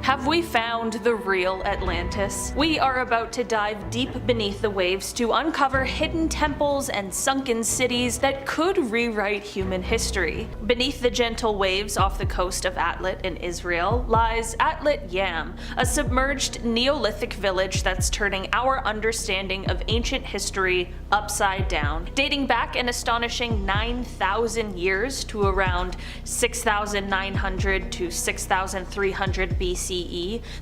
Have we found the real Atlantis? We are about to dive deep beneath the waves to uncover hidden temples and sunken cities that could rewrite human history. Beneath the gentle waves off the coast of Atlit in Israel lies Atlit Yam, a submerged Neolithic village that's turning our understanding of ancient history upside down. Dating back an astonishing 9,000 years to around 6,900 to 6,300 BCE,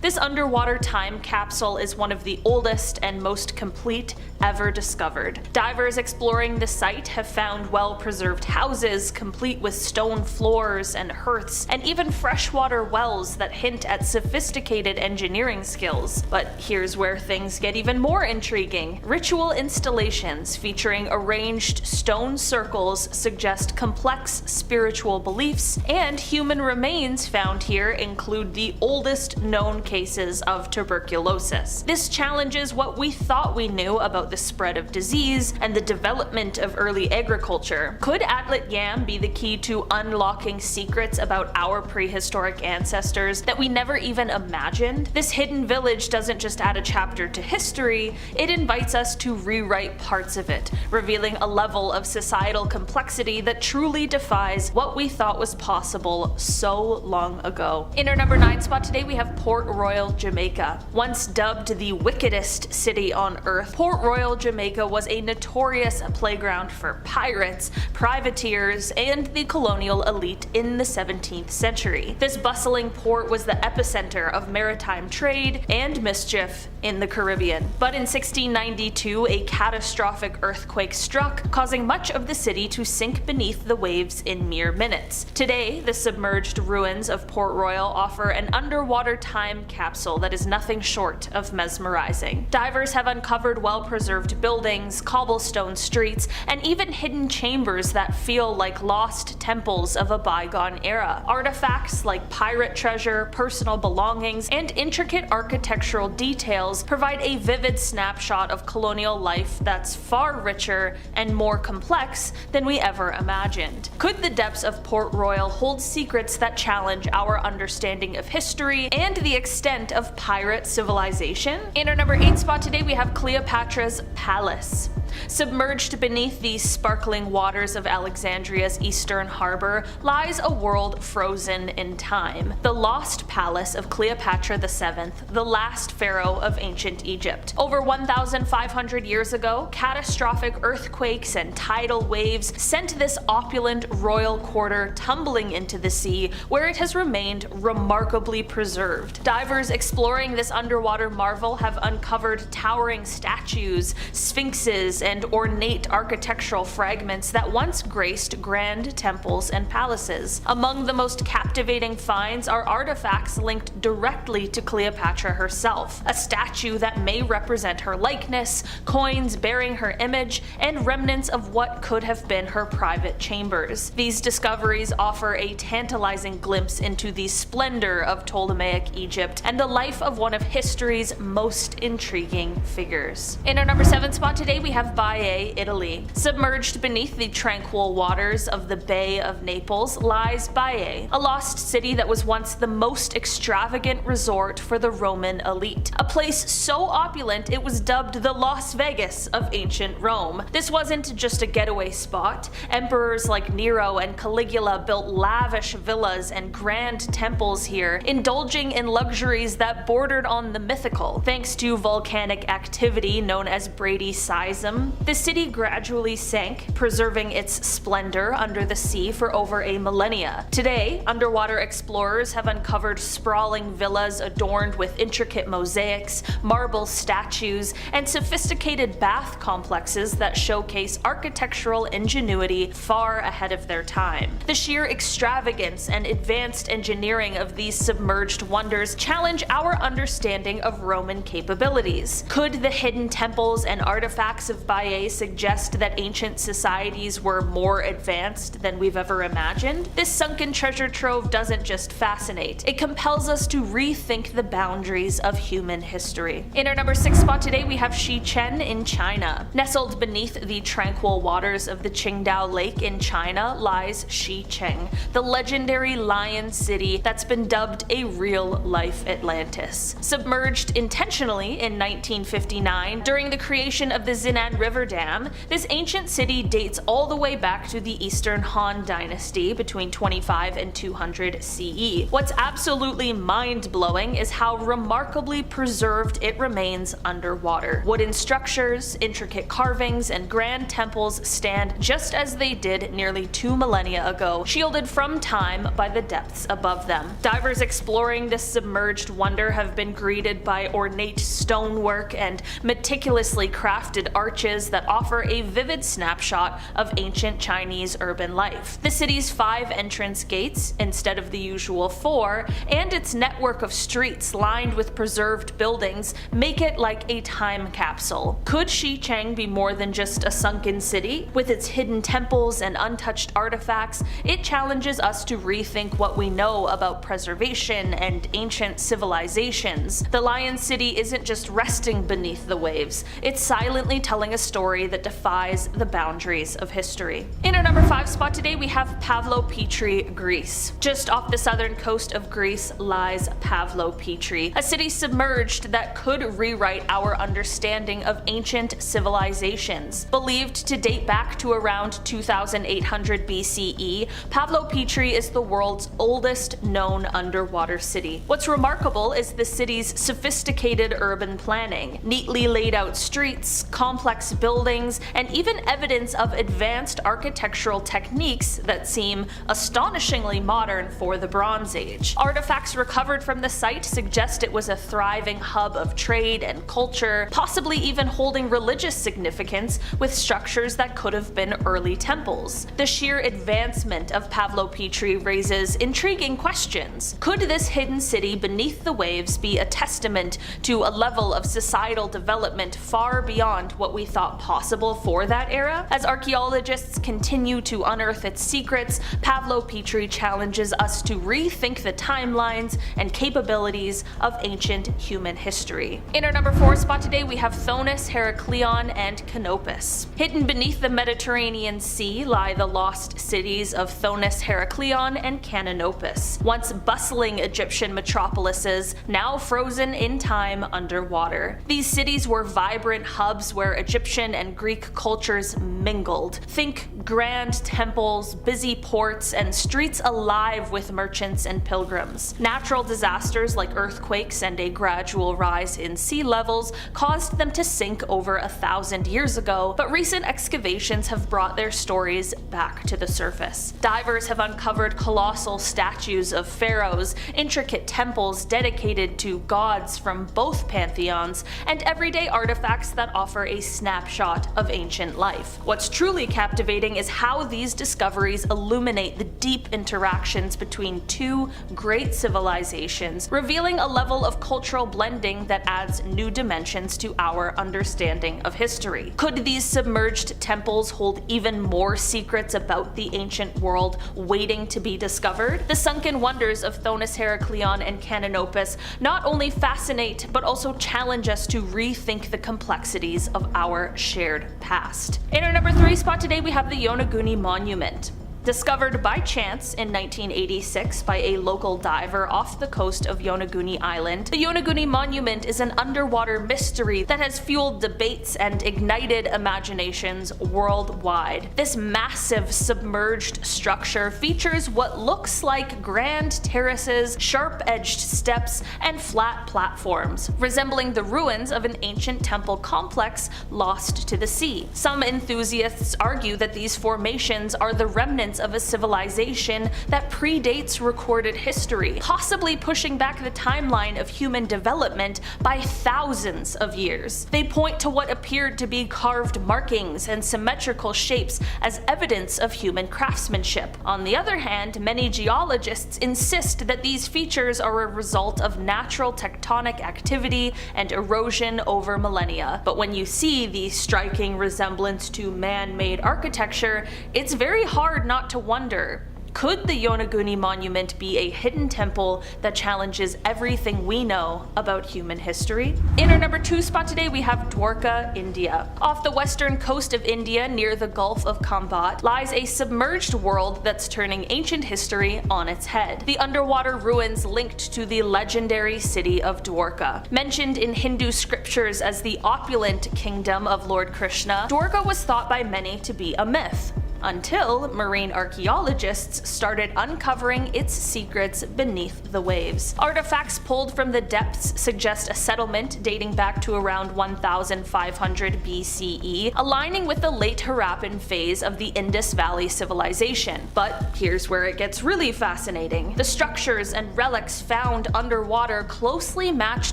this underwater time capsule is one of the oldest and most complete ever discovered. Divers exploring the site have found well-preserved houses complete with stone floors and hearths, and even freshwater wells that hint at sophisticated engineering skills. But here's where things get even more intriguing. Ritual installations featuring arranged stone circles suggest complex spiritual beliefs, and human remains found here include the oldest known cases of tuberculosis. This challenges what we thought we knew about the spread of disease and the development of early agriculture. Could Atlit Yam be the key to unlocking secrets about our prehistoric ancestors that we never even imagined? This hidden village doesn't just add a chapter to history, it invites us to rewrite parts of it, revealing a level of societal complexity that truly defies what we thought was possible so long ago. In our number 9 spot today, we have Port Royal, Jamaica. Once dubbed the wickedest city on earth, Port Royal, Jamaica was a notorious playground for pirates, privateers, and the colonial elite in the 17th century. This bustling port was the epicenter of maritime trade and mischief in the Caribbean. But in 1692, a catastrophic earthquake struck, causing much of the city to sink beneath the waves in mere minutes. Today, the submerged ruins of Port Royal offer an underwater time capsule that is nothing short of mesmerizing. Divers have uncovered well-preserved buildings, cobblestone streets, and even hidden chambers that feel like lost temples of a bygone era. Artifacts like pirate treasure, personal belongings, and intricate architectural details provide a vivid snapshot of colonial life that's far richer and more complex than we ever imagined. Could the depths of Port Royal hold secrets that challenge our understanding of history and the extent of pirate civilization? In our number 8 spot today, we have Cleopatra's Palace. Submerged beneath the sparkling waters of Alexandria's eastern harbor lies a world frozen in time. The lost palace of Cleopatra VII, the last pharaoh of ancient Egypt. Over 1,500 years ago, catastrophic earthquakes and tidal waves sent this opulent royal quarter tumbling into the sea, where it has remained remarkably preserved. Divers exploring this underwater marvel have uncovered towering statues, sphinxes, and ornate architectural fragments that once graced grand temples and palaces. Among the most captivating finds are artifacts linked directly to Cleopatra herself, a statue that may represent her likeness, coins bearing her image, and remnants of what could have been her private chambers. These discoveries offer a tantalizing glimpse into the splendor of Ptolemaic Egypt and the life of one of history's most intriguing figures. In our number 7 spot today, we have Baia, Italy. Submerged beneath the tranquil waters of the Bay of Naples lies Baia, a lost city that was once the most extravagant resort for the Roman elite. A place so opulent it was dubbed the Las Vegas of ancient Rome. This wasn't just a getaway spot. Emperors like Nero and Caligula built lavish villas and grand temples here, indulging in luxuries that bordered on the mythical. Thanks to volcanic activity known as Brady Seism, the city gradually sank, preserving its splendor under the sea for over a millennia. Today, underwater explorers have uncovered sprawling villas adorned with intricate mosaics, marble statues, and sophisticated bath complexes that showcase architectural ingenuity far ahead of their time. The sheer extravagance and advanced engineering of these submerged wonders challenge our understanding of Roman capabilities. Could the hidden temples and artifacts of with Baia suggest that ancient societies were more advanced than we've ever imagined, this sunken treasure trove doesn't just fascinate, it compels us to rethink the boundaries of human history. In our number 6 spot today, we have Xichen in China. Nestled beneath the tranquil waters of the Qiandao Lake in China lies Xichen, the legendary lion city that's been dubbed a real-life Atlantis. Submerged intentionally in 1959 during the creation of the Xinan River Dam, this ancient city dates all the way back to the Eastern Han Dynasty between 25 and 200 CE. What's absolutely mind-blowing is how remarkably preserved it remains underwater. Wooden structures, intricate carvings, and grand temples stand just as they did nearly 2 millennia ago, shielded from time by the depths above them. Divers exploring this submerged wonder have been greeted by ornate stonework and meticulously crafted arches that offer a vivid snapshot of ancient Chinese urban life. The city's 5 entrance gates, instead of the usual 4, and its network of streets lined with preserved buildings make it like a time capsule. Could Xichen be more than just a sunken city? With its hidden temples and untouched artifacts, it challenges us to rethink what we know about preservation and ancient civilizations. The Lion City isn't just resting beneath the waves, it's silently telling a story that defies the boundaries of history. In our number 5 spot today, we have Pavlopetri, Greece. Just off the southern coast of Greece lies Pavlopetri, a city submerged that could rewrite our understanding of ancient civilizations. Believed to date back to around 2800 BCE, Pavlopetri is the world's oldest known underwater city. What's remarkable is the city's sophisticated urban planning, neatly laid out streets, complex buildings, and even evidence of advanced architectural techniques that seem astonishingly modern for the Bronze Age. Artifacts recovered from the site suggest it was a thriving hub of trade and culture, possibly even holding religious significance with structures that could have been early temples. The sheer advancement of Pavlopetri raises intriguing questions. Could this hidden city beneath the waves be a testament to a level of societal development far beyond what we thought possible for that era? As archaeologists continue to unearth its secrets, Pavlopetri challenges us to rethink the timelines and capabilities of ancient human history. In our number 4 spot today, we have Sunken Heracleion and Canopus. Hidden beneath the Mediterranean Sea lie the lost cities of Sunken Heracleion and Canopus, once bustling Egyptian metropolises, now frozen in time underwater. These cities were vibrant hubs where Egyptian and Greek cultures mingled. Think grand temples, busy ports, and streets alive with merchants and pilgrims. Natural disasters like earthquakes and a gradual rise in sea levels caused them to sink over 1,000 years ago, but recent excavations have brought their stories back to the surface. Divers have uncovered colossal statues of pharaohs, intricate temples dedicated to gods from both pantheons, and everyday artifacts that offer a snapshot of ancient life. What's truly captivating is how these discoveries illuminate the deep interactions between two great civilizations, revealing a level of cultural blending that adds new dimensions to our understanding of history. Could these submerged temples hold even more secrets about the ancient world waiting to be discovered? The sunken wonders of Sunken Heracleion and Canopus not only fascinate but also challenge us to rethink the complexities of our shared past. In our number 3 spot today, we have the Yonaguni Monument. Discovered by chance in 1986 by a local diver off the coast of Yonaguni Island, the Yonaguni Monument is an underwater mystery that has fueled debates and ignited imaginations worldwide. This massive submerged structure features what looks like grand terraces, sharp-edged steps, and flat platforms, resembling the ruins of an ancient temple complex lost to the sea. Some enthusiasts argue that these formations are the remnants remnants of a civilization that predates recorded history, possibly pushing back the timeline of human development by thousands of years. They point to what appeared to be carved markings and symmetrical shapes as evidence of human craftsmanship. On the other hand, many geologists insist that these features are a result of natural tectonic activity and erosion over millennia. But when you see the striking resemblance to man-made architecture, it's very hard not to wonder, could the Yonaguni monument be a hidden temple that challenges everything we know about human history? In our number 2 spot today, we have Dwarka, India. Off the western coast of India, near the Gulf of Khambat, lies a submerged world that's turning ancient history on its head. The underwater ruins linked to the legendary city of Dwarka. Mentioned in Hindu scriptures as the opulent kingdom of Lord Krishna, Dwarka was thought by many to be a myth, until marine archaeologists started uncovering its secrets beneath the waves. Artifacts pulled from the depths suggest a settlement dating back to around 1500 BCE, aligning with the late Harappan phase of the Indus Valley civilization. But here's where it gets really fascinating. The structures and relics found underwater closely match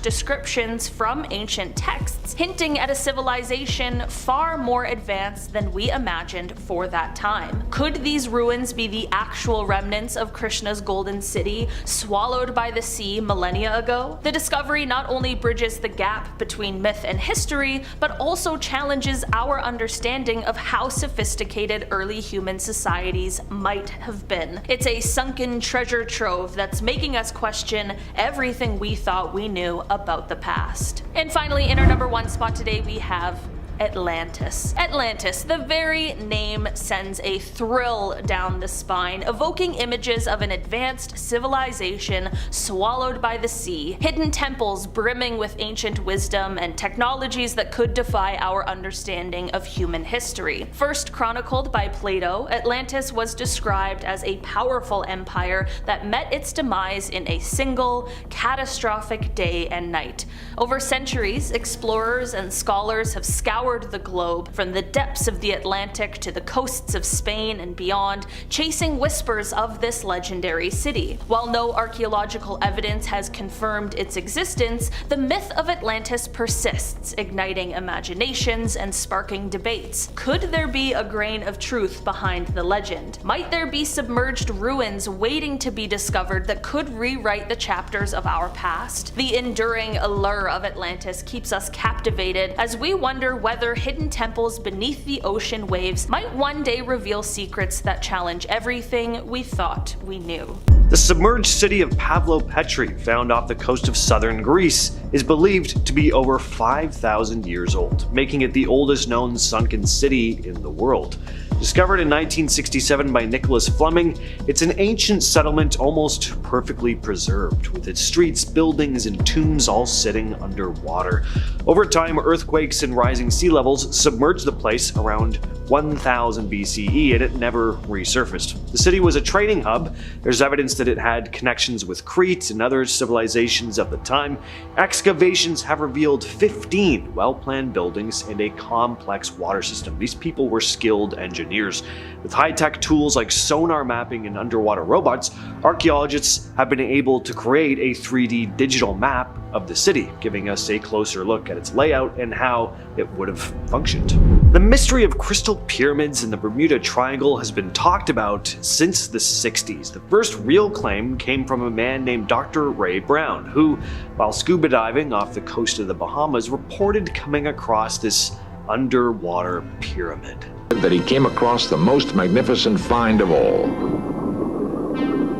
descriptions from ancient texts, hinting at a civilization far more advanced than we imagined for that time. Could these ruins be the actual remnants of Krishna's golden city, swallowed by the sea millennia ago? The discovery not only bridges the gap between myth and history, but also challenges our understanding of how sophisticated early human societies might have been. It's a sunken treasure trove that's making us question everything we thought we knew about the past. And finally, in our number 1 spot today, we have Atlantis. Atlantis, the very name sends a thrill down the spine, evoking images of an advanced civilization swallowed by the sea, hidden temples brimming with ancient wisdom, and technologies that could defy our understanding of human history. First chronicled by Plato, Atlantis was described as a powerful empire that met its demise in a single, catastrophic day and night. Over centuries, explorers and scholars have scoured the globe, from the depths of the Atlantic to the coasts of Spain and beyond, chasing whispers of this legendary city. While no archaeological evidence has confirmed its existence, the myth of Atlantis persists, igniting imaginations and sparking debates. Could there be a grain of truth behind the legend? Might there be submerged ruins waiting to be discovered that could rewrite the chapters of our past? The enduring allure of Atlantis keeps us captivated as we wonder whether hidden temples beneath the ocean waves might one day reveal secrets that challenge everything we thought we knew. The submerged city of Pavlopetri, found off the coast of southern Greece, is believed to be over 5,000 years old, making it the oldest known sunken city in the world. Discovered in 1967 by Nicholas Fleming, it's an ancient settlement almost perfectly preserved, with its streets, buildings, and tombs all sitting underwater. Over time, earthquakes and rising sea levels submerged the place around 1000 BCE, and it never resurfaced. The city was a trading hub. There's evidence that it had connections with Crete and other civilizations of the time. Excavations have revealed 15 well-planned buildings and a complex water system. These people were skilled engineers. With high-tech tools like sonar mapping and underwater robots, archaeologists have been able to create a 3D digital map of the city, giving us a closer look at its layout and how it would have functioned. The mystery of crystal pyramids in the Bermuda Triangle has been talked about since the 60s. The first real claim came from a man named Dr. Ray Brown, who, while scuba diving off the coast of the Bahamas, reported coming across this underwater pyramid. That he came across the most magnificent find of all.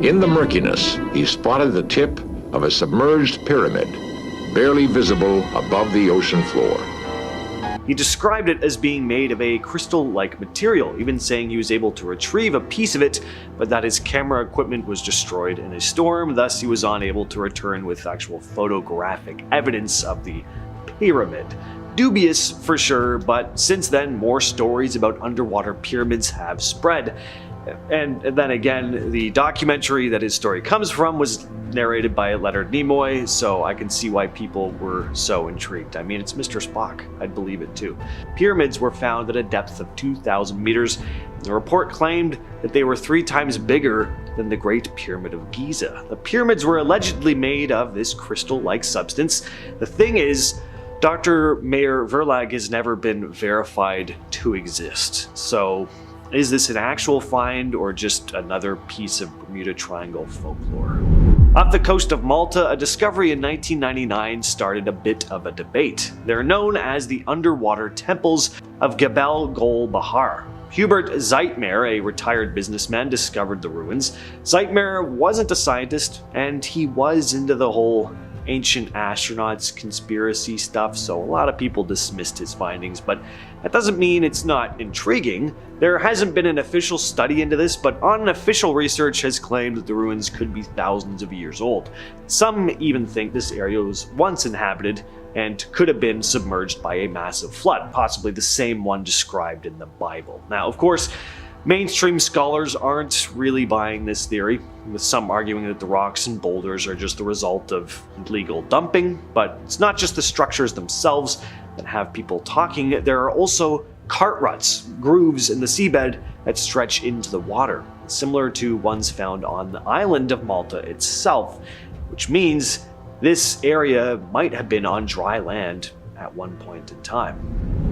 In the murkiness, he spotted the tip of a submerged pyramid, barely visible above the ocean floor. He described it as being made of a crystal-like material, even saying he was able to retrieve a piece of it, but that his camera equipment was destroyed in a storm, thus he was unable to return with actual photographic evidence of the pyramid. Dubious for sure, but since then more stories about underwater pyramids have spread. And then again, the documentary that his story comes from was narrated by Leonard Nimoy, so I can see why people were so intrigued. I mean, it's Mr. Spock. I'd believe it too. Pyramids were found at a depth of 2,000 meters. The report claimed that they were 3 times bigger than the Great Pyramid of Giza. The pyramids were allegedly made of this crystal-like substance. The thing is, Dr. Mayer Verlag has never been verified to exist. So, is this an actual find or just another piece of Bermuda Triangle folklore? Off the coast of Malta, a discovery in 1999 started a bit of a debate. They're known as the underwater temples of Gebel Gol Bahar. Hubert Zeitmer, a retired businessman, discovered the ruins. Zeitmer wasn't a scientist, and he was into the whole ancient astronauts conspiracy stuff, so a lot of people dismissed his findings, but that doesn't mean it's not intriguing. There hasn't been an official study into this, but unofficial research has claimed that the ruins could be thousands of years old. Some even think this area was once inhabited and could have been submerged by a massive flood, possibly the same one described in the Bible. Now, of course, mainstream scholars aren't really buying this theory, with some arguing that the rocks and boulders are just the result of illegal dumping. But it's not just the structures themselves that have people talking. There are also cart ruts, grooves in the seabed that stretch into the water, similar to ones found on the island of Malta itself, which means this area might have been on dry land at one point in time.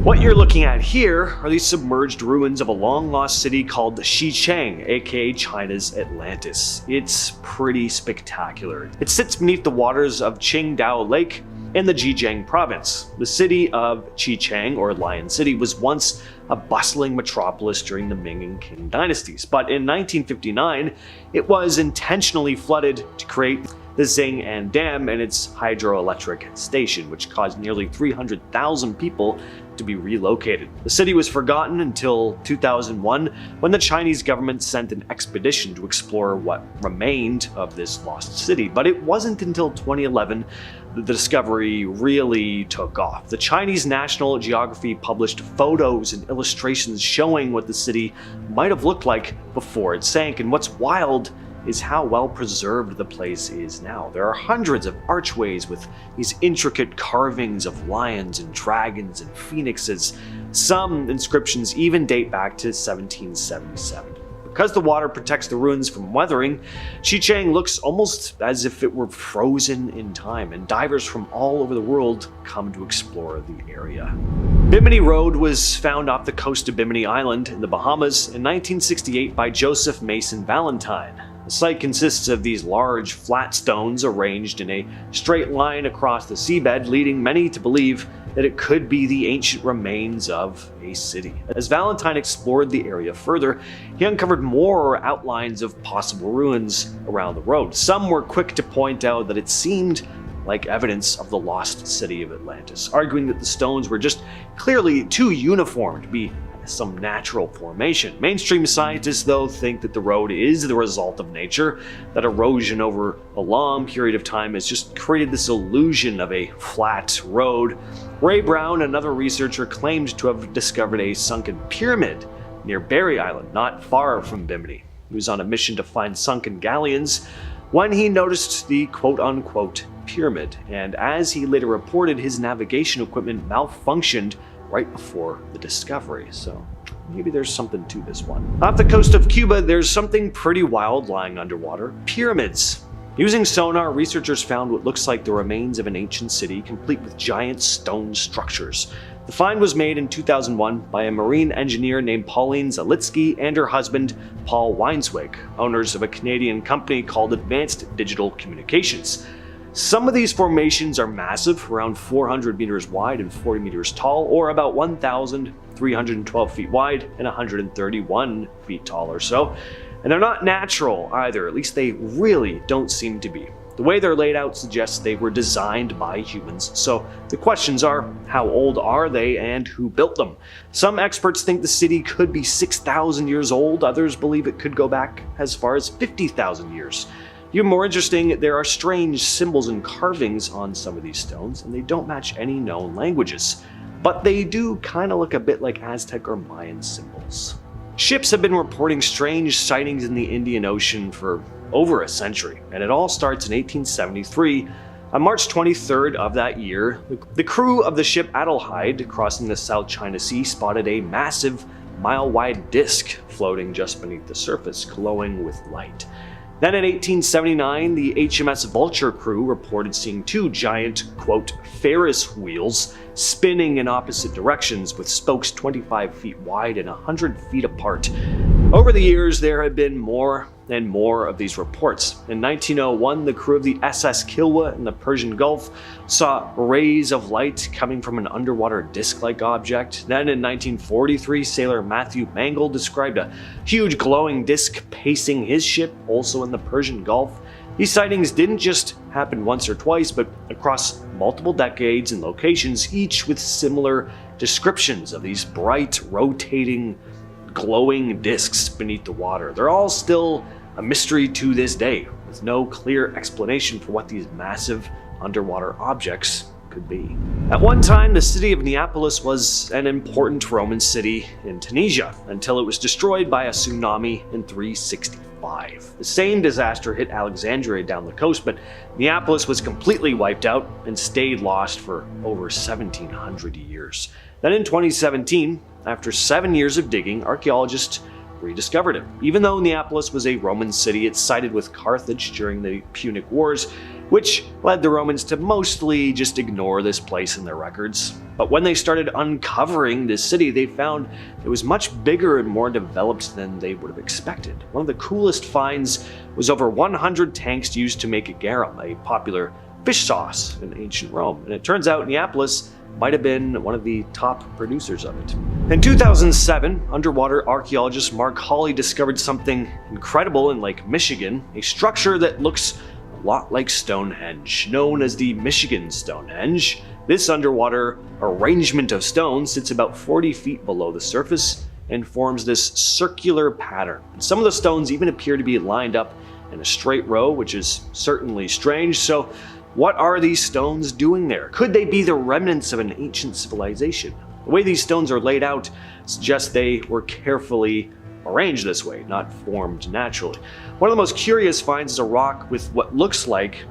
What you're looking at here are the submerged ruins of a long-lost city called Xiang, aka China's Atlantis. It's pretty spectacular. It sits beneath the waters of Qiandao Lake in the Zhejiang province. The city of Xiang, or Lion City, was once a bustling metropolis during the Ming and Qing dynasties, but in 1959 it was intentionally flooded to create the Xing'an Dam and its hydroelectric station, which caused nearly 300,000 people to be relocated. The city was forgotten until 2001, when the Chinese government sent an expedition to explore what remained of this lost city. But it wasn't until 2011 that the discovery really took off. The Chinese National Geography published photos and illustrations showing what the city might have looked like before it sank. And what's wild is how well preserved the place is now. There are hundreds of archways with these intricate carvings of lions and dragons and phoenixes. Some inscriptions even date back to 1777. Because the water protects the ruins from weathering, Xiang looks almost as if it were frozen in time, and divers from all over the world come to explore the area. Bimini Road was found off the coast of Bimini Island in the Bahamas in 1968 by Joseph Mason Valentine. The site consists of these large, flat stones arranged in a straight line across the seabed, leading many to believe that it could be the ancient remains of a city. As Valentine explored the area further, he uncovered more outlines of possible ruins around the road. Some were quick to point out that it seemed like evidence of the lost city of Atlantis, arguing that the stones were just clearly too uniform to be some natural formation. Mainstream scientists, though, think that the road is the result of nature, that erosion over a long period of time has just created this illusion of a flat road. Ray Brown, another researcher, claimed to have discovered a sunken pyramid near Berry Island, not far from Bimini. He was on a mission to find sunken galleons when he noticed the quote-unquote pyramid, and as he later reported, his navigation equipment malfunctioned right before the discovery, so maybe there's something to this one. Off the coast of Cuba, there's something pretty wild lying underwater: pyramids. Using sonar, researchers found what looks like the remains of an ancient city, complete with giant stone structures. The find was made in 2001 by a marine engineer named Pauline Zalitsky and her husband, Paul Weinswig, owners of a Canadian company called Advanced Digital Communications. Some of these formations are massive, around 400 meters wide and 40 meters tall, or about 1,312 feet wide and 131 feet tall or so. And they're not natural either, at least they really don't seem to be. The way they're laid out suggests they were designed by humans, so the questions are, how old are they and who built them? Some experts think the city could be 6,000 years old, others believe it could go back as far as 50,000 years. Even more interesting, there are strange symbols and carvings on some of these stones, and they don't match any known languages. But they do kind of look a bit like Aztec or Mayan symbols. Ships have been reporting strange sightings in the Indian Ocean for over a century, and it all starts in 1873. On March 23rd of that year, the crew of the ship Adelaide crossing the South China Sea spotted a massive, mile-wide disk floating just beneath the surface, glowing with light. Then in 1879, the HMS Vulture crew reported seeing two giant, quote, Ferris wheels spinning in opposite directions with spokes 25 feet wide and 100 feet apart. Over the years, there have been more and more of these reports. In 1901, the crew of the SS Kilwa in the Persian Gulf saw rays of light coming from an underwater disc-like object. Then in 1943, sailor Matthew Mangle described a huge glowing disc pacing his ship, also in the Persian Gulf. These sightings didn't just happen once or twice, but across multiple decades and locations, each with similar descriptions of these bright, rotating, glowing discs beneath the water. They're all still a mystery to this day, with no clear explanation for what these massive underwater objects could be. At one time, the city of Neapolis was an important Roman city in Tunisia, until it was destroyed by a tsunami in 365. The same disaster hit Alexandria down the coast, but Neapolis was completely wiped out and stayed lost for over 1,700 years. Then in 2017, after 7 years of digging, archaeologists rediscovered it. Even though Neapolis was a Roman city, it sided with Carthage during the Punic Wars, which led the Romans to mostly just ignore this place in their records. But when they started uncovering this city, they found it was much bigger and more developed than they would have expected. One of the coolest finds was over 100 tanks used to make garum, a popular fish sauce in ancient Rome. And it turns out Neapolis might have been one of the top producers of it. In 2007, underwater archaeologist Mark Hawley discovered something incredible in Lake Michigan, a structure that looks a lot like Stonehenge, known as the Michigan Stonehenge. This underwater arrangement of stones sits about 40 feet below the surface and forms this circular pattern. Some of the stones even appear to be lined up in a straight row, which is certainly strange. So what are these stones doing there? Could they be the remnants of an ancient civilization? The way these stones are laid out suggests they were carefully arranged this way, not formed naturally. One of the most curious finds is a rock with what looks like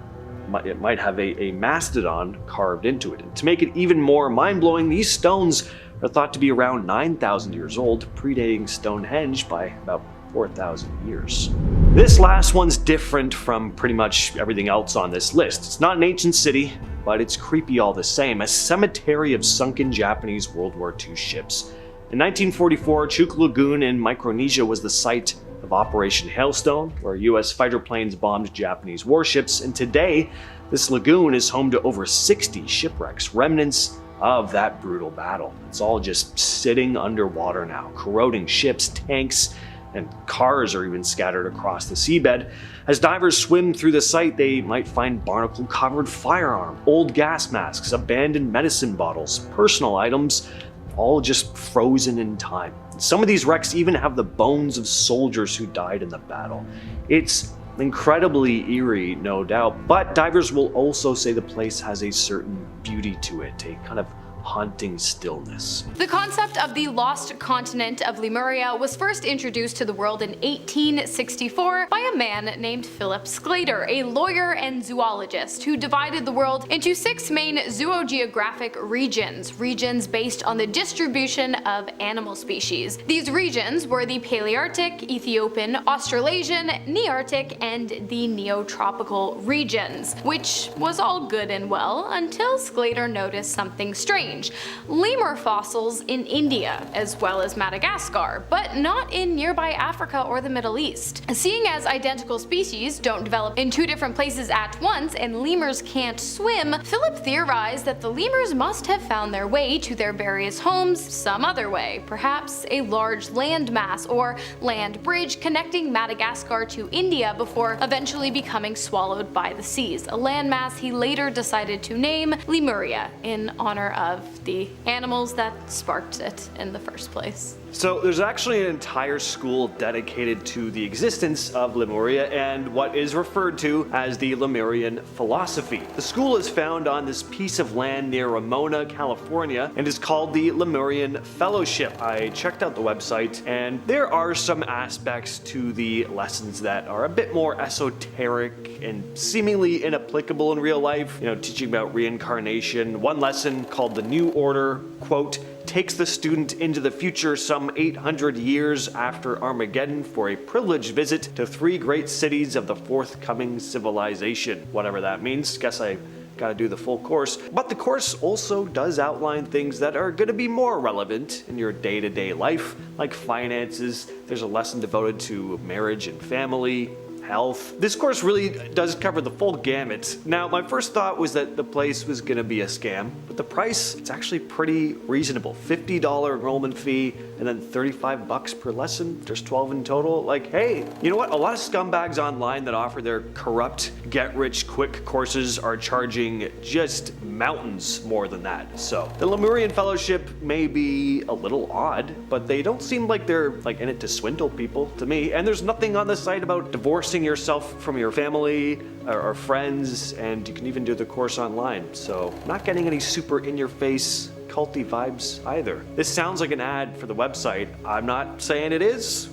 it might have a mastodon carved into it. And to make it even more mind-blowing, these stones are thought to be around 9,000 years old, predating Stonehenge by about 4,000 years. This last one's different from pretty much everything else on this list. It's not an ancient city, but it's creepy all the same. A cemetery of sunken Japanese World War II ships. In 1944, Chuk Lagoon in Micronesia was the site of Operation Hailstone, where US fighter planes bombed Japanese warships, and today, this lagoon is home to over 60 shipwrecks, remnants of that brutal battle. It's all just sitting underwater now, corroding ships, tanks, and cars are even scattered across the seabed. As divers swim through the site, they might find barnacle-covered firearms, old gas masks, abandoned medicine bottles, personal items, all just frozen in time. Some of these wrecks even have the bones of soldiers who died in the battle. It's incredibly eerie, no doubt, but divers will also say the place has a certain beauty to it, a kind of haunting stillness. The concept of the lost continent of Lemuria was first introduced to the world in 1864 by a man named Philip Sclater, a lawyer and zoologist who divided the world into 6 main zoogeographic regions based on the distribution of animal species. These regions were the Palearctic, Ethiopian, Australasian, Nearctic, and the Neotropical regions, which was all good and well until Sclater noticed something strange. Lemur fossils in India, as well as Madagascar, but not in nearby Africa or the Middle East. Seeing as identical species don't develop in 2 different places at once and lemurs can't swim, Philip theorized that the lemurs must have found their way to their various homes some other way, perhaps a large landmass or land bridge connecting Madagascar to India before eventually becoming swallowed by the seas, a landmass he later decided to name Lemuria in honor of of the animals that sparked it in the first place. So there's actually an entire school dedicated to the existence of Lemuria and what is referred to as the Lemurian philosophy. The school is found on this piece of land near Ramona, California, and is called the Lemurian Fellowship. I checked out the website, and there are some aspects to the lessons that are a bit more esoteric and seemingly inapplicable in real life. You know, teaching about reincarnation. One lesson called the New Order, quote, takes the student into the future some 800 years after Armageddon for a privileged visit to 3 great cities of the forthcoming civilization. Whatever that means. Guess I gotta do the full course. But the course also does outline things that are gonna be more relevant in your day-to-day life, like finances. There's a lesson devoted to marriage and family, health. This course really does cover the full gamut. Now, my first thought was that the place was gonna be a scam, but the price, it's actually pretty reasonable. $50 enrollment fee, and then $35 per lesson. There's 12 in total. Like, hey, you know what? A lot of scumbags online that offer their corrupt, get-rich-quick courses are charging just mountains more than that. So, the Lemurian Fellowship may be a little odd, but they don't seem like they're in it to swindle people to me. And there's nothing on the site about divorcing yourself from your family or friends, and you can even do the course online. So, not getting any super in-your-face culty vibes either. This sounds like an ad for the website. I'm not saying it is.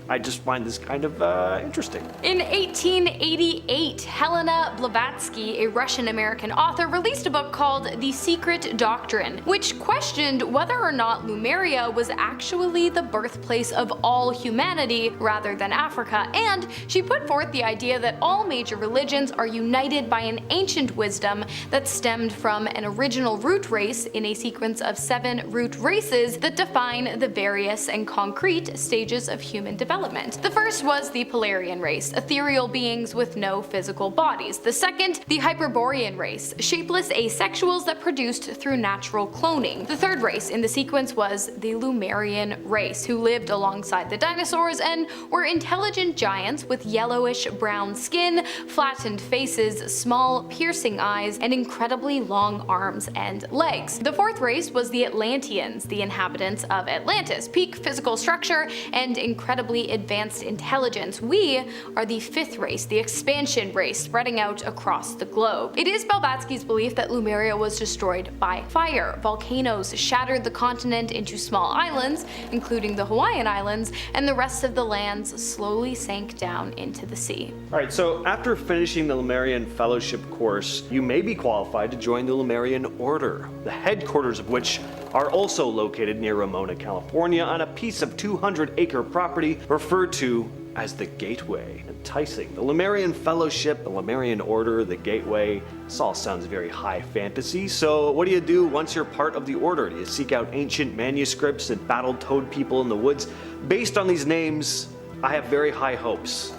I just find this kind of interesting. In 1888, Helena Blavatsky, a Russian-American author, released a book called The Secret Doctrine, which questioned whether or not Lemuria was actually the birthplace of all humanity rather than Africa, and she put forth the idea that all major religions are united by an ancient wisdom that stemmed from an original root race in a sequence of 7 root races that define the various and concrete stages of human development. The first was the Polarian race, ethereal beings with no physical bodies. The second, the Hyperborean race, shapeless asexuals that produced through natural cloning. The third race in the sequence was the Lemurian race, who lived alongside the dinosaurs and were intelligent giants with yellowish brown skin, flattened faces, small piercing eyes, and incredibly long arms and legs. The fourth race was the Atlanteans, the inhabitants of Atlantis, peak physical structure and incredibly advanced intelligence. We are the fifth race, the expansion race, spreading out across the globe. It is Blavatsky's belief that Lemuria was destroyed by fire. Volcanoes shattered the continent into small islands, including the Hawaiian Islands, and the rest of the lands slowly sank down into the sea. Alright, so after finishing the Lemurian Fellowship course, you may be qualified to join the Lemurian Order, the headquarters of which are also located near Ramona, California, on a piece of 200-acre property referred to as the Gateway. Enticing. The Lemurian Fellowship, the Lemurian Order, the Gateway, this all sounds very high fantasy. So what do you do once you're part of the Order? Do you seek out ancient manuscripts and battle-toad people in the woods? Based on these names, I have very high hopes.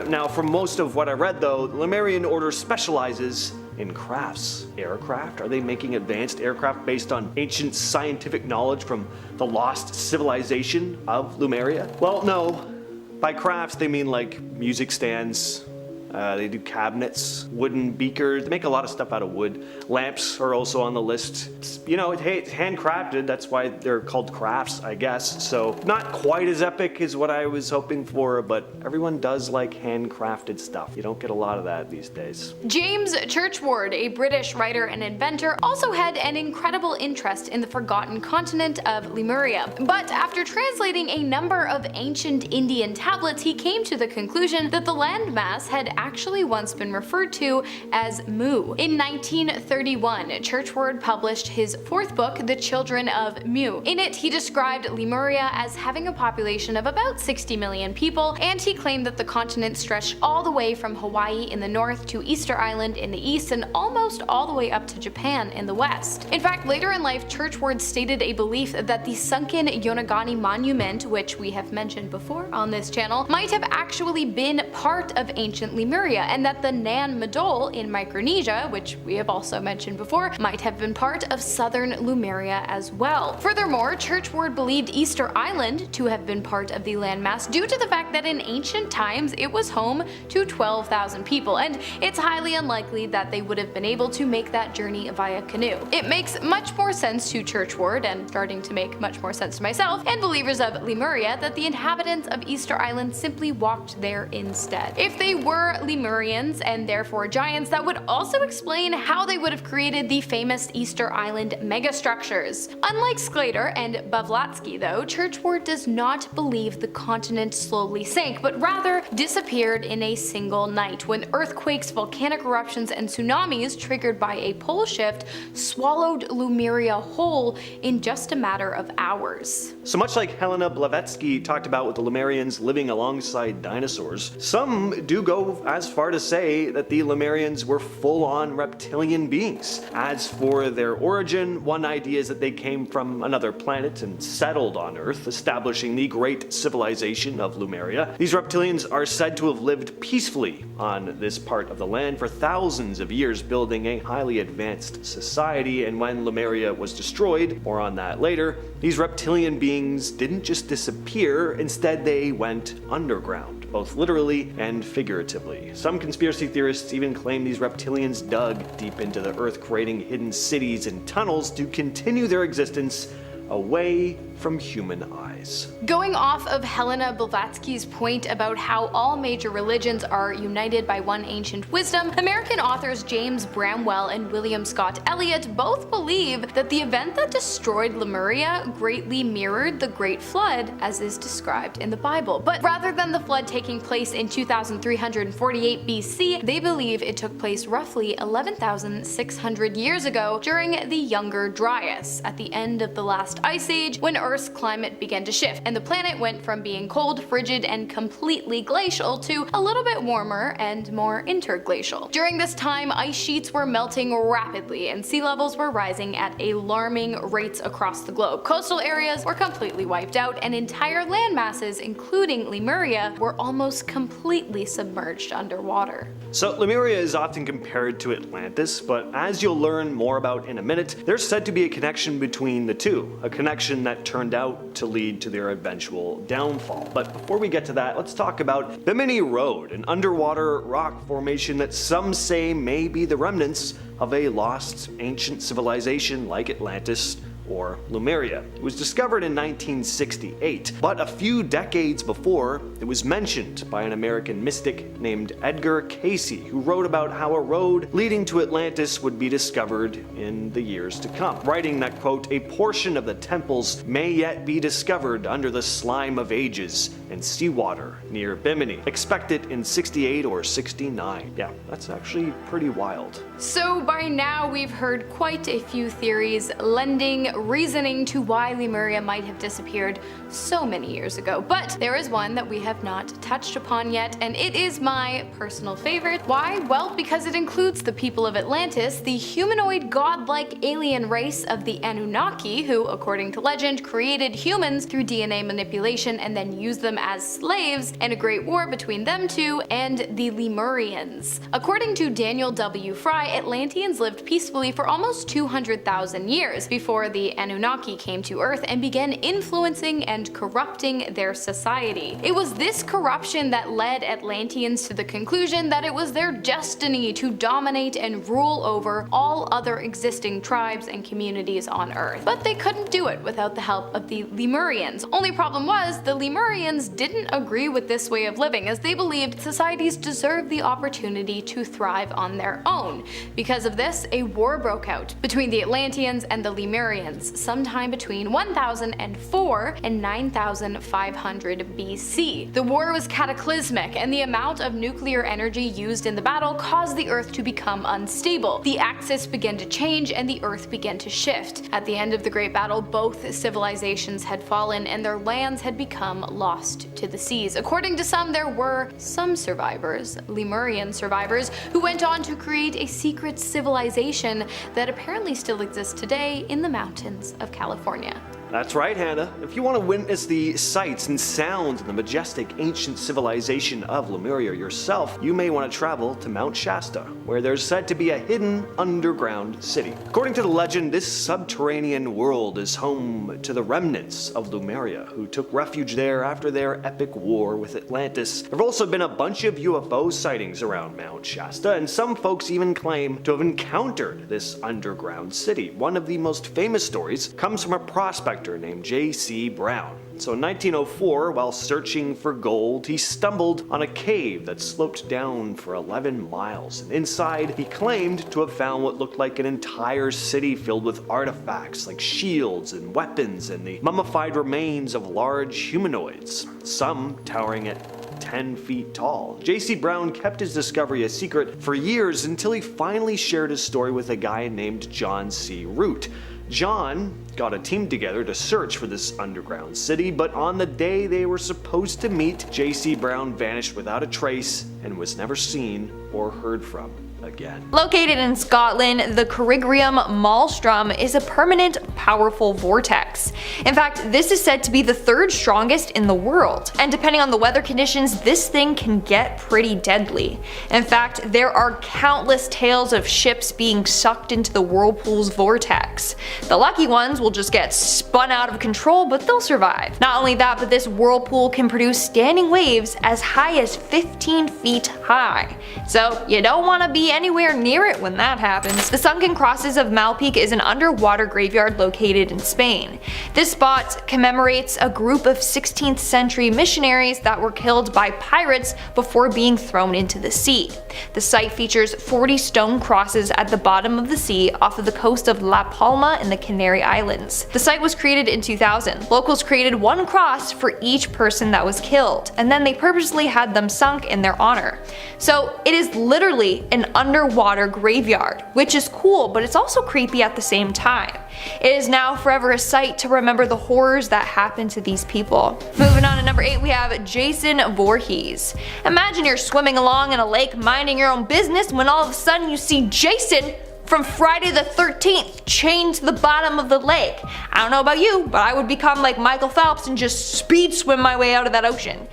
Now, from most of what I read though, the Lemurian Order specializes in crafts. Aircraft? Are they making advanced aircraft based on ancient scientific knowledge from the lost civilization of Lemuria? Well, no. By crafts, they mean like music stands. They do cabinets, wooden beakers. They make a lot of stuff out of wood. Lamps are also on the list. It's, it's handcrafted. That's why they're called crafts, I guess. So not quite as epic as what I was hoping for, but everyone does like handcrafted stuff. You don't get a lot of that these days. James Churchward, a British writer and inventor, also had an incredible interest in the forgotten continent of Lemuria. But after translating a number of ancient Indian tablets, he came to the conclusion that the landmass had actually once been referred to as Mu. In 1931, Churchward published his fourth book, The Children of Mu. In it, he described Lemuria as having a population of about 60 million people, and he claimed that the continent stretched all the way from Hawaii in the north to Easter Island in the east and almost all the way up to Japan in the west. In fact, later in life, Churchward stated a belief that the sunken Yonaguni monument, which we have mentioned before on this channel, might have actually been part of ancient Lemuria Lemuria, and that the Nan Madol in Micronesia, which we have also mentioned before, might have been part of southern Lemuria as well. Furthermore, Churchward believed Easter Island to have been part of the landmass due to the fact that in ancient times it was home to 12,000 people, and it's highly unlikely that they would have been able to make that journey via canoe. It makes much more sense to Churchward, and starting to make much more sense to myself, and believers of Lemuria, that the inhabitants of Easter Island simply walked there instead. If they were Lemurians, and therefore giants, that would also explain how they would have created the famous Easter Island megastructures. Unlike Sclater and Blavatsky though, Churchward does not believe the continent slowly sank, but rather disappeared in a single night, when earthquakes, volcanic eruptions, and tsunamis triggered by a pole shift swallowed Lemuria whole in just a matter of hours. So much like Helena Blavatsky talked about with the Lemurians living alongside dinosaurs, some do go as far to say that the Lemurians were full-on reptilian beings. As for their origin, one idea is that they came from another planet and settled on Earth, establishing the great civilization of Lemuria. These reptilians are said to have lived peacefully on this part of the land for thousands of years, building a highly advanced society, and when Lemuria was destroyed, more on that later, these reptilian beings didn't just disappear, instead they went underground, both literally and figuratively. Some conspiracy theorists even claim these reptilians dug deep into the earth, creating hidden cities and tunnels to continue their existence away from human eyes. Going off of Helena Blavatsky's point about how all major religions are united by one ancient wisdom, American authors James Bramwell and William Scott Elliott both believe that the event that destroyed Lemuria greatly mirrored the Great Flood as is described in the Bible. But rather than the flood taking place in 2348 BC, they believe it took place roughly 11,600 years ago during the Younger Dryas, at the end of the last ice age, when Earth's climate began to shift, and the planet went from being cold, frigid, and completely glacial to a little bit warmer and more interglacial. During this time, ice sheets were melting rapidly, and sea levels were rising at alarming rates across the globe. Coastal areas were completely wiped out, and entire land masses, including Lemuria, were almost completely submerged underwater. So Lemuria is often compared to Atlantis, but as you'll learn more about in a minute, there's said to be a connection between the two, a connection that turned out to lead to their eventual downfall. But before we get to that, let's talk about Bimini Road, an underwater rock formation that some say may be the remnants of a lost ancient civilization like Atlantis or Lemuria. It was discovered in 1968, but a few decades before, it was mentioned by an American mystic named Edgar Cayce, who wrote about how a road leading to Atlantis would be discovered in the years to come, writing that, quote, "A portion of the temples may yet be discovered under the slime of ages and seawater near Bimini. Expect it in 68 or 69. Yeah, that's actually pretty wild. So by now we've heard quite a few theories lending reasoning to why Lemuria might have disappeared so many years ago, but there is one that we have not touched upon yet, and it is my personal favorite. Why? Well, because it includes the people of Atlantis, the humanoid godlike alien race of the Anunnaki, who, according to legend, created humans through DNA manipulation and then used them as slaves in a great war between them two and the Lemurians. According to Daniel W. Fry, Atlanteans lived peacefully for almost 200,000 years before the Anunnaki came to Earth and began influencing and corrupting their society. It was this corruption that led Atlanteans to the conclusion that it was their destiny to dominate and rule over all other existing tribes and communities on Earth. But they couldn't do it without the help of the Lemurians. Only problem was, the Lemurians didn't agree with this way of living, as they believed societies deserved the opportunity to thrive on their own. Because of this, a war broke out between the Atlanteans and the Lemurians sometime between 1004 and 9500 BC. The war was cataclysmic, and the amount of nuclear energy used in the battle caused the Earth to become unstable. The axis began to change and the Earth began to shift. At the end of the Great Battle, both civilizations had fallen and their lands had become lost to the seas. According to some, there were some survivors, Lemurian survivors, who went on to create a secret civilization that apparently still exists today in the mountains of California. That's right, Hannah. If you want to witness the sights and sounds of the majestic ancient civilization of Lemuria yourself, you may want to travel to Mount Shasta, where there's said to be a hidden underground city. According to the legend, this subterranean world is home to the remnants of Lemuria, who took refuge there after their epic war with Atlantis. There have also been a bunch of UFO sightings around Mount Shasta, and some folks even claim to have encountered this underground city. One of the most famous stories comes from a prospector named J.C. Brown. So in 1904, while searching for gold, he stumbled on a cave that sloped down for 11 miles. And inside, he claimed to have found what looked like an entire city filled with artifacts like shields and weapons and the mummified remains of large humanoids, some towering at 10 feet tall. J.C. Brown kept his discovery a secret for years until he finally shared his story with a guy named John C. Root. John got a team together to search for this underground city, but on the day they were supposed to meet, J.C. Brown vanished without a trace and was never seen or heard from again. Located in Scotland, the Corryvreckan Maelstrom is a permanent, powerful vortex. In fact, this is said to be the third strongest in the world, and depending on the weather conditions, this thing can get pretty deadly. In fact, there are countless tales of ships being sucked into the whirlpool's vortex. The lucky ones will just get spun out of control, but they'll survive. Not only that, but this whirlpool can produce standing waves as high as 15 feet high. So you don't want to be anywhere near it when that happens. The Sunken Crosses of Malpeque is an underwater graveyard located in Spain. This spot commemorates a group of 16th century missionaries that were killed by pirates before being thrown into the sea. The site features 40 stone crosses at the bottom of the sea off of the coast of La Palma in the Canary Islands. The site was created in 2000. Locals created one cross for each person that was killed, and then they purposely had them sunk in their honor. So it is literally an underwater graveyard, which is cool, but it's also creepy at the same time. It is now forever a site to remember the horrors that happened to these people. Moving on to number 8, we have Jason Voorhees. Imagine you're swimming along in a lake minding your own business when all of a sudden you see Jason from Friday the 13th chained to the bottom of the lake. I don't know about you, but I would become like Michael Phelps and just speed swim my way out of that ocean.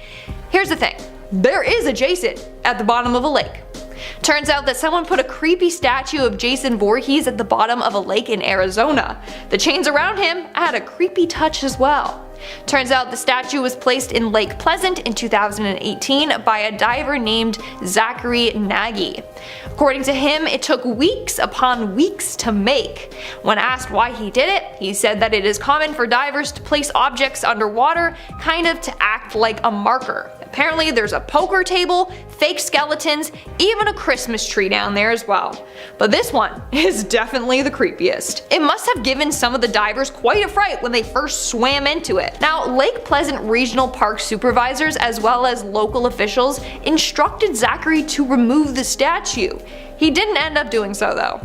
Here's the thing, there is a Jason at the bottom of a lake. Turns out that someone put a creepy statue of Jason Voorhees at the bottom of a lake in Arizona. The chains around him add a creepy touch as well. Turns out the statue was placed in Lake Pleasant in 2018 by a diver named Zachary Nagy. According to him, it took weeks upon weeks to make. When asked why he did it, he said that it is common for divers to place objects underwater, kind of to act like a marker. Apparently there's a poker table, fake skeletons, even a Christmas tree down there as well. But this one is definitely the creepiest. It must have given some of the divers quite a fright when they first swam into it. Now, Lake Pleasant Regional Park supervisors as well as local officials instructed Zachary to remove the statue. He didn't end up doing so though.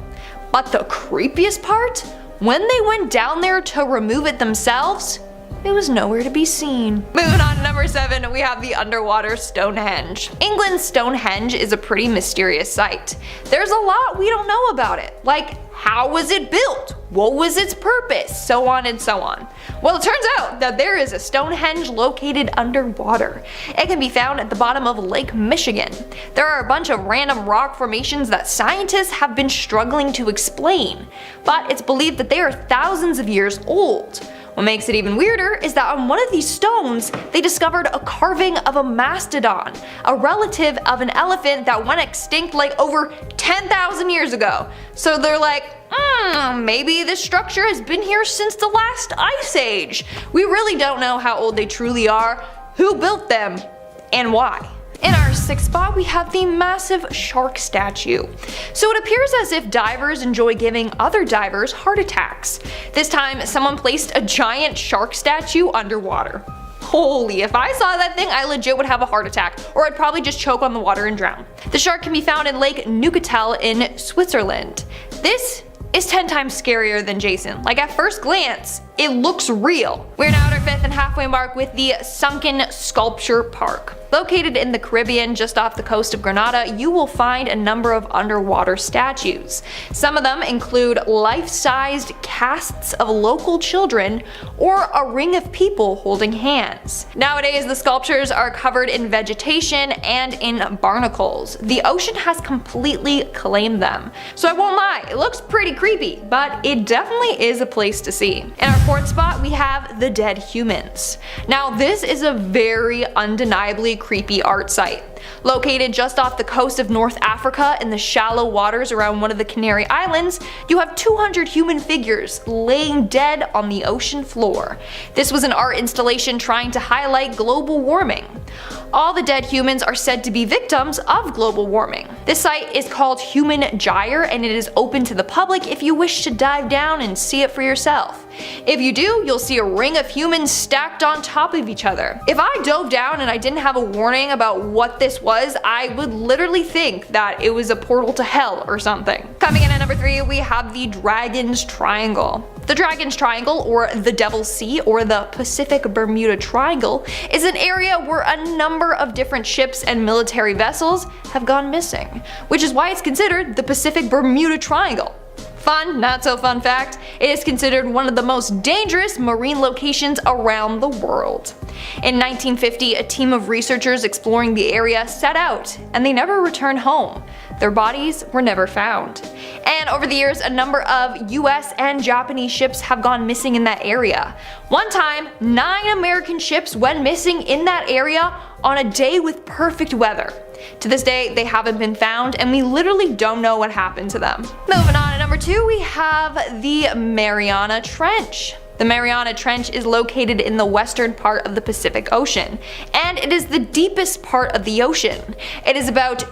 But the creepiest part? When they went down there to remove it themselves, it was nowhere to be seen. Moving on to number 7, we have the underwater Stonehenge. England's Stonehenge is a pretty mysterious site. There's a lot we don't know about it, like how was it built? What was its purpose? So on and so on. Well, it turns out that there is a Stonehenge located underwater. It can be found at the bottom of Lake Michigan. There are a bunch of random rock formations that scientists have been struggling to explain, but it's believed that they are thousands of years old. What makes it even weirder is that on one of these stones, they discovered a carving of a mastodon, a relative of an elephant that went extinct like over 10,000 years ago. So they're like, maybe this structure has been here since the last ice age. We really don't know how old they truly are, who built them, and why. In our 6th spot, we have the massive shark statue. So it appears as if divers enjoy giving other divers heart attacks. This time, someone placed a giant shark statue underwater. Holy, if I saw that thing, I legit would have a heart attack, or I'd probably just choke on the water and drown. The shark can be found in Lake Neuchatel in Switzerland. This is 10 times scarier than Jason. Like at first glance, it looks real. We're now at our 5th and halfway mark with the Sunken Sculpture Park. Located in the Caribbean just off the coast of Grenada, you will find a number of underwater statues. Some of them include life-sized casts of local children or a ring of people holding hands. Nowadays, the sculptures are covered in vegetation and in barnacles. The ocean has completely claimed them. So I won't lie, it looks pretty creepy, but it definitely is a place to see. In our fourth spot, we have the Dead Humans. Now, this is a very undeniably creepy art site. Located just off the coast of North Africa in the shallow waters around one of the Canary Islands, you have 200 human figures laying dead on the ocean floor. This was an art installation trying to highlight global warming. All the dead humans are said to be victims of global warming. This site is called Human Gyre, and it is open to the public if you wish to dive down and see it for yourself. If you do, you'll see a ring of humans stacked on top of each other. If I dove down and I didn't have a warning about what this was, I would literally think that it was a portal to hell or something. Coming in at number 3, we have the Dragon's Triangle. The Dragon's Triangle, or the Devil's Sea, or the Pacific Bermuda Triangle, is an area where a number of different ships and military vessels have gone missing, which is why it's considered the Pacific Bermuda Triangle. Fun, not so fun fact, it is considered one of the most dangerous marine locations around the world. In 1950, a team of researchers exploring the area set out, and they never returned home. Their bodies were never found. And over the years, a number of US and Japanese ships have gone missing in that area. One time, 9 American ships went missing in that area on a day with perfect weather. To this day, they haven't been found, and we literally don't know what happened to them. Moving on at number 2, we have the Mariana Trench. The Mariana Trench is located in the western part of the Pacific Ocean, and it is the deepest part of the ocean. It is about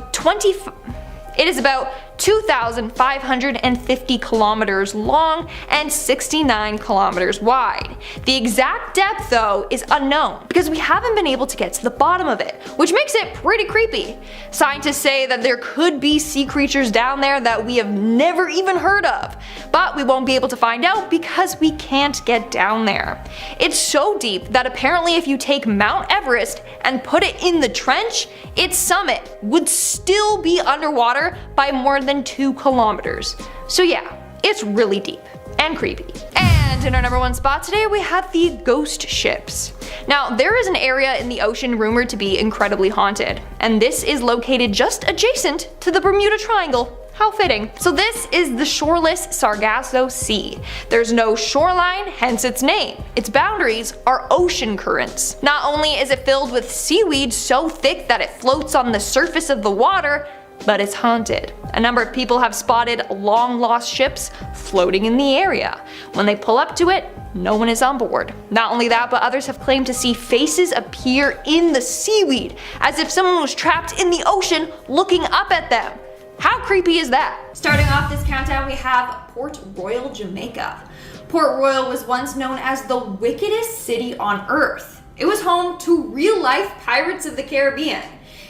2,550 kilometers long and 69 kilometers wide. The exact depth, though, is unknown because we haven't been able to get to the bottom of it, which makes it pretty creepy. Scientists say that there could be sea creatures down there that we have never even heard of, but we won't be able to find out because we can't get down there. It's so deep that apparently if you take Mount Everest and put it in the trench, its summit would still be underwater by more than 2 kilometers. So yeah, it's really deep and creepy. And in our number 1 spot today, we have the ghost ships. Now, there is an area in the ocean rumored to be incredibly haunted, and this is located just adjacent to the Bermuda Triangle. How fitting. So this is the shoreless Sargasso Sea. There's no shoreline, hence its name. Its boundaries are ocean currents. Not only is it filled with seaweed so thick that it floats on the surface of the water, but it's haunted. A number of people have spotted long-lost ships floating in the area. When they pull up to it, no one is on board. Not only that, but others have claimed to see faces appear in the seaweed, as if someone was trapped in the ocean looking up at them. How creepy is that? Starting off this countdown, we have Port Royal, Jamaica. Port Royal was once known as the wickedest city on Earth. It was home to real-life Pirates of the Caribbean.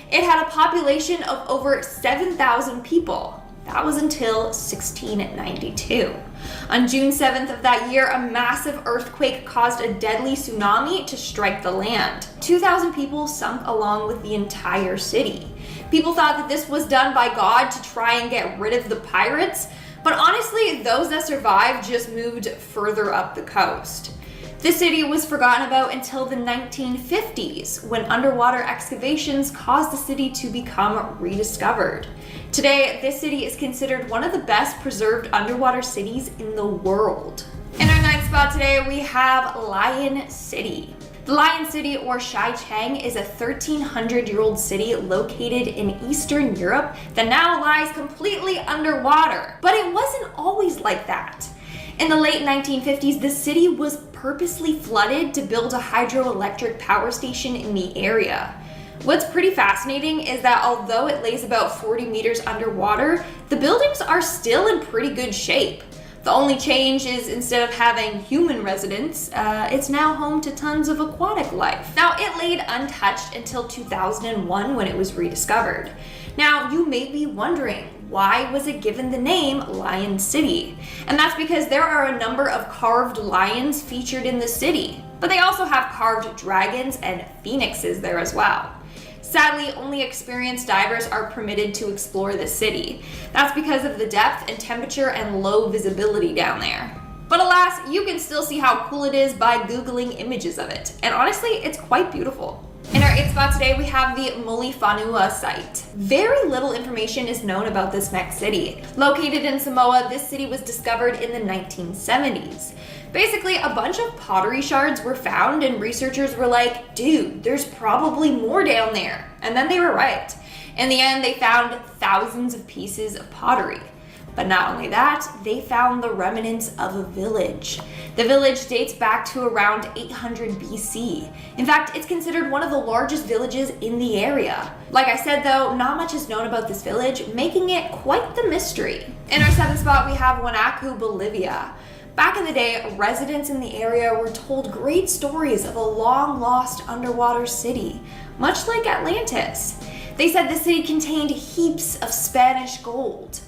It had a population of over 7,000 people. That was until 1692. On June 7th of that year, a massive earthquake caused a deadly tsunami to strike the land. 2,000 people sunk along with the entire city. People thought that this was done by God to try and get rid of the pirates, but honestly, those that survived just moved further up the coast. The city was forgotten about until the 1950s, when underwater excavations caused the city to become rediscovered. Today, this city is considered one of the best preserved underwater cities in the world. In our 9th spot today, we have Lion City. The Lion City, or Xiang, is a 1,300-year-old city located in Eastern Europe that now lies completely underwater. But it wasn't always like that. In the late 1950s, the city was purposely flooded to build a hydroelectric power station in the area. What's pretty fascinating is that although it lays about 40 meters underwater, the buildings are still in pretty good shape. The only change is instead of having human residents, it's now home to tons of aquatic life. Now, it laid untouched until 2001 when it was rediscovered. Now, you may be wondering, why was it given the name Lion City? And that's because there are a number of carved lions featured in the city, but they also have carved dragons and phoenixes there as well. Sadly, only experienced divers are permitted to explore the city. That's because of the depth and temperature and low visibility down there. But alas, you can still see how cool it is by Googling images of it. And honestly, it's quite beautiful. In our 8th spot today, we have the Mulifanua site. Very little information is known about this next city. Located in Samoa, this city was discovered in the 1970s. Basically, a bunch of pottery shards were found and researchers were like, dude, there's probably more down there. And then they were right. In the end, they found thousands of pieces of pottery. But not only that, they found the remnants of a village. The village dates back to around 800 BC. In fact, it's considered one of the largest villages in the area. Like I said though, not much is known about this village, making it quite the mystery. In our 7th spot, we have Huanaco, Bolivia. Back in the day, residents in the area were told great stories of a long-lost underwater city, much like Atlantis. They said the city contained heaps of Spanish gold.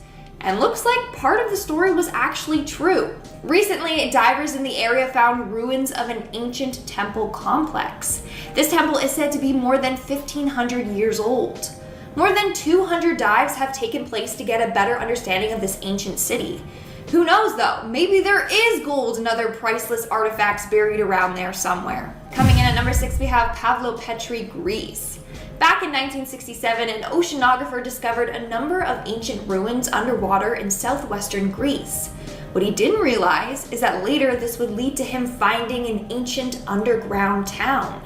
And looks like part of the story was actually true. Recently, divers in the area found ruins of an ancient temple complex. This temple is said to be more than 1,500 years old. More than 200 dives have taken place to get a better understanding of this ancient city. Who knows though, maybe there is gold and other priceless artifacts buried around there somewhere. Coming in at number 6, we have Pavlopetri, Greece. Back in 1967, an oceanographer discovered a number of ancient ruins underwater in southwestern Greece. What he didn't realize is that later this would lead to him finding an ancient underground town.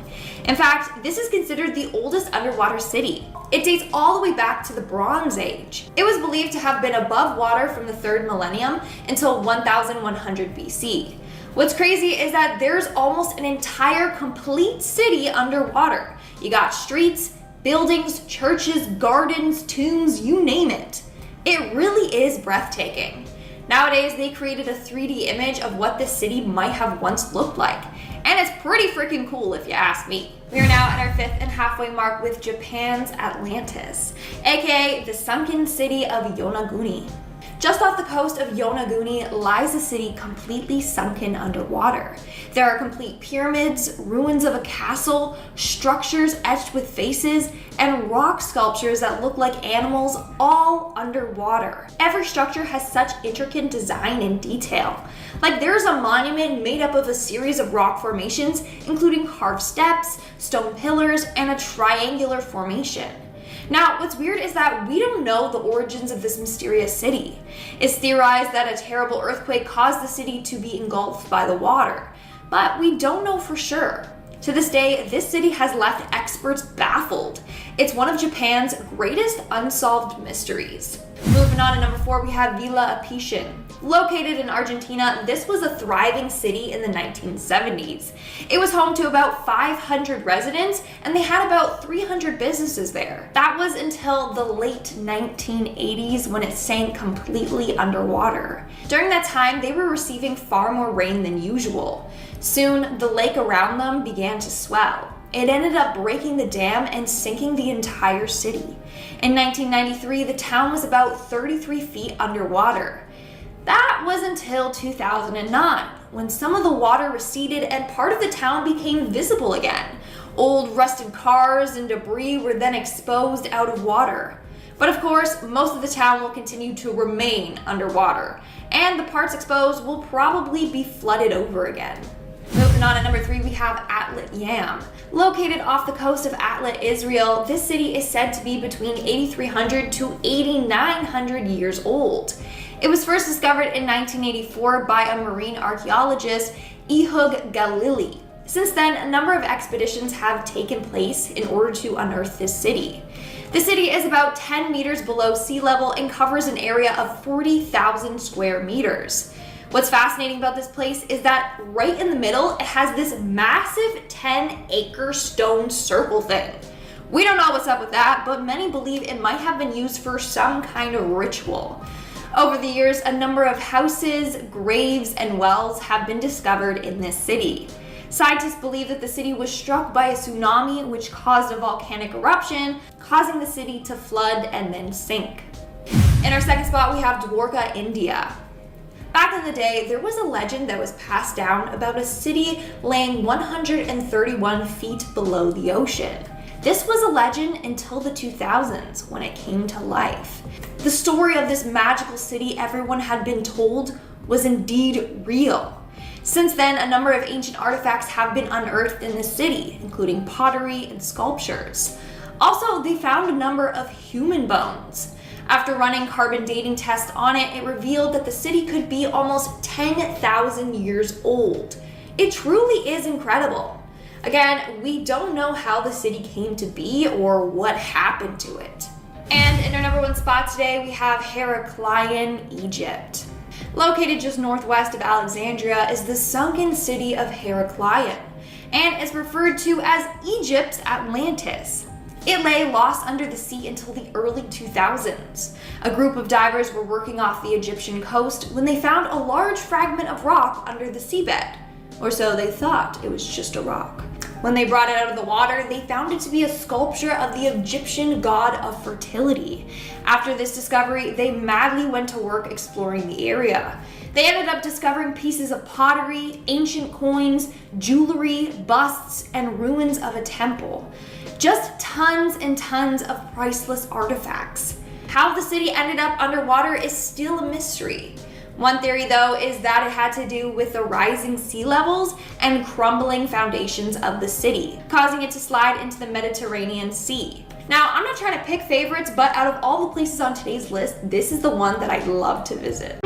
In fact, this is considered the oldest underwater city. It dates all the way back to the Bronze Age. It was believed to have been above water from the 3rd millennium until 1100 BC. What's crazy is that there's almost an entire complete city underwater. You got streets, buildings, churches, gardens, tombs, you name it. It really is breathtaking. Nowadays, they created a 3D image of what this city might have once looked like. And it's pretty freaking cool if you ask me. We are now at our 5th and halfway mark with Japan's Atlantis, aka the sunken city of Yonaguni. Just off the coast of Yonaguni lies a city completely sunken underwater. There are complete pyramids, ruins of a castle, structures etched with faces, and rock sculptures that look like animals, all underwater. Every structure has such intricate design and detail. Like there's a monument made up of a series of rock formations, including carved steps, stone pillars, and a triangular formation. Now, what's weird is that we don't know the origins of this mysterious city. It's theorized that a terrible earthquake caused the city to be engulfed by the water, but we don't know for sure. To this day, this city has left experts baffled. It's one of Japan's greatest unsolved mysteries. Moving on to number 4, we have Villa Apician. Located in Argentina, this was a thriving city in the 1970s. It was home to about 500 residents, and they had about 300 businesses there. That was until the late 1980s when it sank completely underwater. During that time, they were receiving far more rain than usual. Soon, the lake around them began to swell. It ended up breaking the dam and sinking the entire city. In 1993, the town was about 33 feet underwater. That was until 2009, when some of the water receded and part of the town became visible again. Old rusted cars and debris were then exposed out of water. But of course, most of the town will continue to remain underwater, and the parts exposed will probably be flooded over again. Moving on at number 3, we have Atlit. Located off the coast of Atlit, Israel, this city is said to be between 8,300 to 8,900 years old. It was first discovered in 1984 by a marine archaeologist, Ehud Galili. Since then, a number of expeditions have taken place in order to unearth this city. The city is about 10 meters below sea level and covers an area of 40,000 square meters. What's fascinating about this place is that right in the middle, it has this massive 10-acre stone circle thing. We don't know what's up with that, but many believe it might have been used for some kind of ritual. Over the years, a number of houses, graves, and wells have been discovered in this city. Scientists believe that the city was struck by a tsunami which caused a volcanic eruption, causing the city to flood and then sink. In our second spot, we have Dwarka, India. Back in the day, there was a legend that was passed down about a city laying 131 feet below the ocean. This was a legend until the 2000s when it came to life. The story of this magical city everyone had been told was indeed real. Since then, a number of ancient artifacts have been unearthed in the city, including pottery and sculptures. Also, they found a number of human bones. After running carbon dating tests on it, it revealed that the city could be almost 10,000 years old. It truly is incredible. Again, we don't know how the city came to be or what happened to it. And in our number one spot today, we have Heracleion, Egypt. Located just northwest of Alexandria is the sunken city of Heracleion, and is referred to as Egypt's Atlantis. It lay lost under the sea until the early 2000s. A group of divers were working off the Egyptian coast when they found a large fragment of rock under the seabed. Or so they thought, it was just a rock. When they brought it out of the water, they found it to be a sculpture of the Egyptian god of fertility. After this discovery, they madly went to work exploring the area. They ended up discovering pieces of pottery, ancient coins, jewelry, busts, and ruins of a temple. Just tons and tons of priceless artifacts. How the city ended up underwater is still a mystery. One theory, though, is that it had to do with the rising sea levels and crumbling foundations of the city, causing it to slide into the Mediterranean Sea. Now, I'm not trying to pick favorites, but out of all the places on today's list, this is the one that I'd love to visit.